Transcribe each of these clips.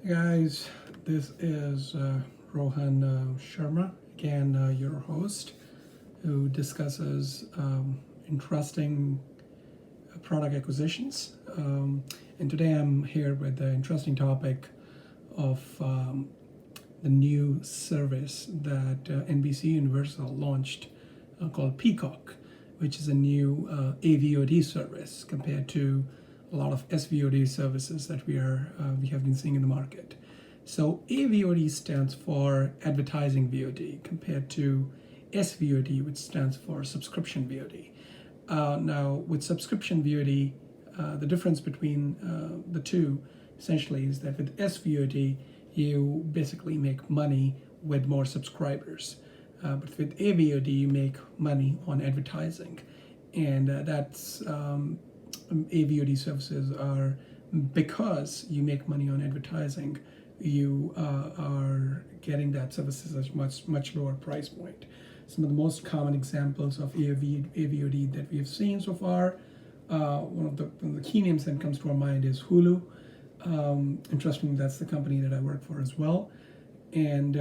Hey guys, this is Rohan Sharma, again your host, who discusses interesting product acquisitions. And today I'm here with the interesting topic of the new service that NBC Universal launched called Peacock, which is a new AVOD service compared to a lot of SVOD services that we have been seeing in the market. So AVOD stands for advertising VOD compared to SVOD, which stands for subscription VOD. Now, with subscription VOD, the difference between the two essentially is that with SVOD, you basically make money with more subscribers. But with AVOD, you make money on advertising. And that's AVOD services are, because you make money on advertising, you are getting that services at much lower price point. Some of the most common examples of AVOD that we have seen so far, one of the key names that comes to our mind is Hulu. Interestingly, that's the company that I work for as well. And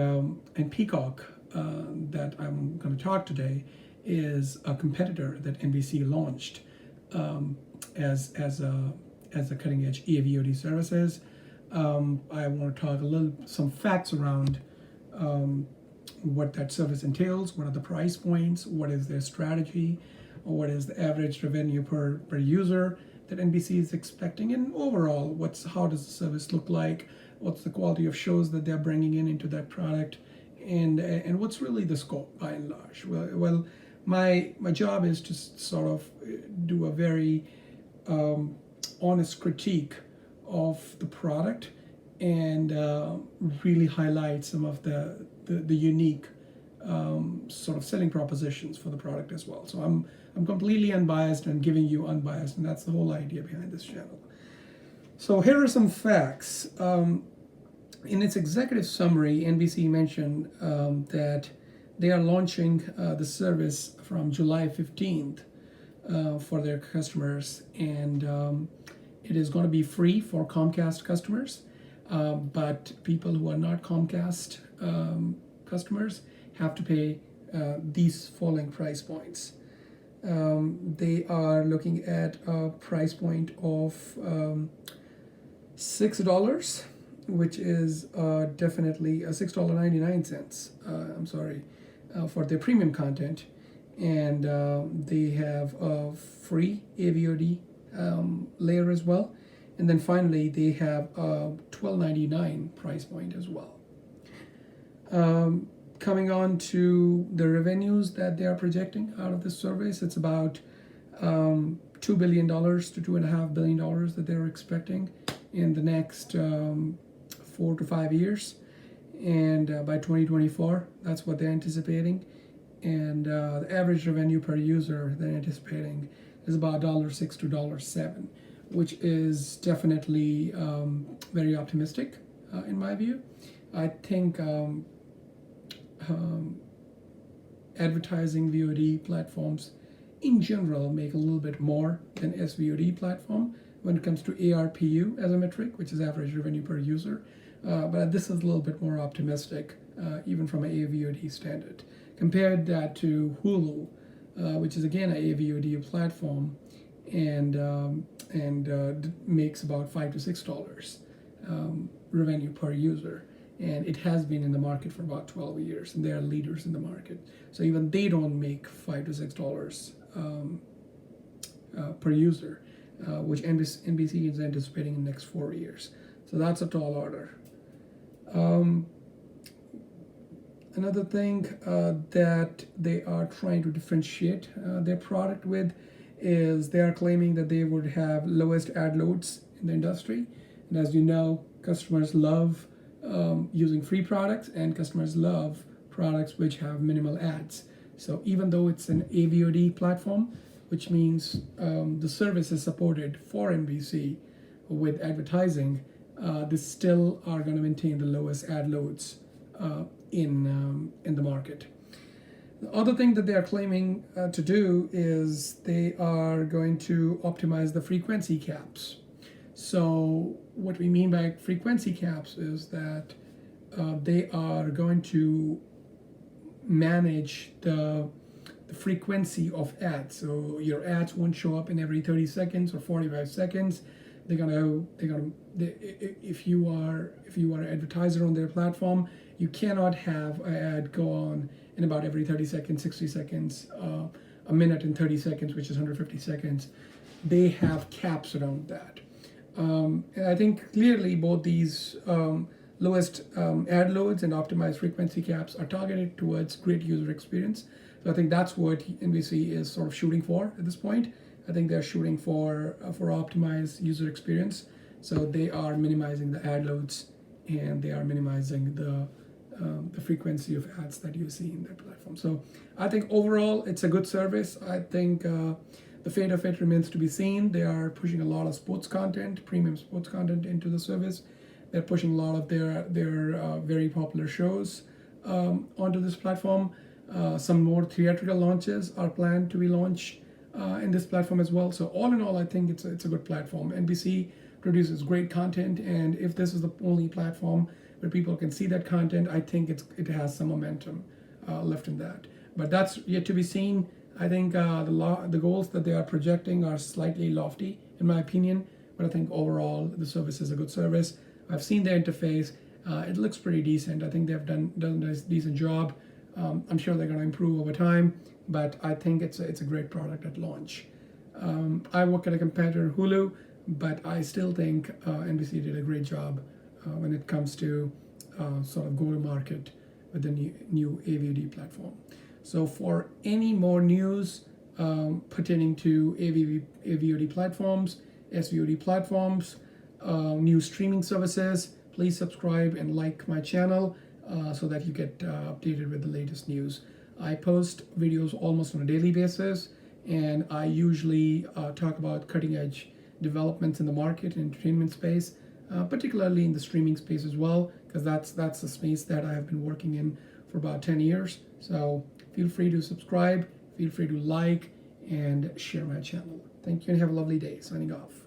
Peacock, that I'm going to talk today, is a competitor that NBC launched as a cutting edge AVOD services. I want to talk some facts around what that service entails, what are the price points, what is their strategy, what is the average revenue per user that NBC is expecting, and overall, how does the service look like, what's the quality of shows that they're bringing into that product, and what's really the scope by and large. Well, my job is to sort of do a very honest critique of the product and really highlight some of the unique sort of selling propositions for the product as well. So I'm completely unbiased and giving you unbiased, and that's the whole idea behind this channel. So here are some facts. In its executive summary, NBC mentioned that they are launching the service from July 15th for their customers, and it is going to be free for Comcast customers, but people who are not Comcast customers have to pay these following price points. They are looking at a price point of $6, which is definitely $6.99. I'm sorry, for their premium content, and they have a free AVOD layer as well, and then finally they have a $12.99 price point as well. Coming on to the revenues that they are projecting out of this service, it's about $2 billion to $2.5 billion that they're expecting in the next 4 to 5 years, and by 2024, that's what they're anticipating. And the average revenue per user they're anticipating is about $6 to $7, which is definitely very optimistic in my view. I think advertising VOD platforms in general make a little bit more than SVOD platform when it comes to ARPU as a metric, which is average revenue per user. But this is a little bit more optimistic, even from an AVOD standard. Compared that to Hulu, which is again an AVOD platform, and makes about $5 to $6 revenue per user, and it has been in the market for about 12 years, and they are leaders in the market. So even they don't make $5 to $6 per user, which NBC is anticipating in the next 4 years. So that's a tall order. Another thing that they are trying to differentiate their product with is they are claiming that they would have lowest ad loads in the industry. And as you know, customers love using free products, and customers love products which have minimal ads. So even though it's an AVOD platform, which means the service is supported for NBC with advertising, they still are going to maintain the lowest ad loads in the market. The other thing that they are claiming to do is they are going to optimize the frequency caps. So what we mean by frequency caps is that they are going to manage the frequency of ads. So your ads won't show up in every 30 seconds or 45 seconds. If you are an advertiser on their platform, you cannot have an ad go on in about every 30 seconds, 60 seconds, a minute and 30 seconds, which is 150 seconds. They have caps around that. And I think clearly both these lowest ad loads and optimized frequency caps are targeted towards great user experience. So I think that's what NBC is sort of shooting for at this point. I think they're shooting for optimized user experience. So they are minimizing the ad loads and they are minimizing the frequency of ads that you see in their platform. So I think overall it's a good service. I think the fate of it remains to be seen. They are pushing a lot of sports content, premium sports content into the service. They're pushing a lot of their very popular shows onto this platform. Some more theatrical launches are planned to be launched in this platform as well. So all in all, I think it's a good platform. NBC produces great content, and if this is the only platform where people can see that content, I think it has some momentum left in that. But that's yet to be seen. I think the goals that they are projecting are slightly lofty, in my opinion. But I think overall, the service is a good service. I've seen their interface. It looks pretty decent. I think they've done a decent job. I'm sure they're going to improve over time, but I think it's a great product at launch. I work at a competitor, Hulu, but I still think NBC did a great job when it comes to sort of go-to-market with the new AVOD platform. So for any more news pertaining to AVOD platforms, SVOD platforms, new streaming services, please subscribe and like my channel so that you get updated with the latest news. I post videos almost on a daily basis, and I usually talk about cutting-edge developments in the market and entertainment space, particularly in the streaming space as well, because that's the space that I have been working in for about 10 years. So feel free to subscribe, feel free to like, and share my channel. Thank you and have a lovely day. Signing off.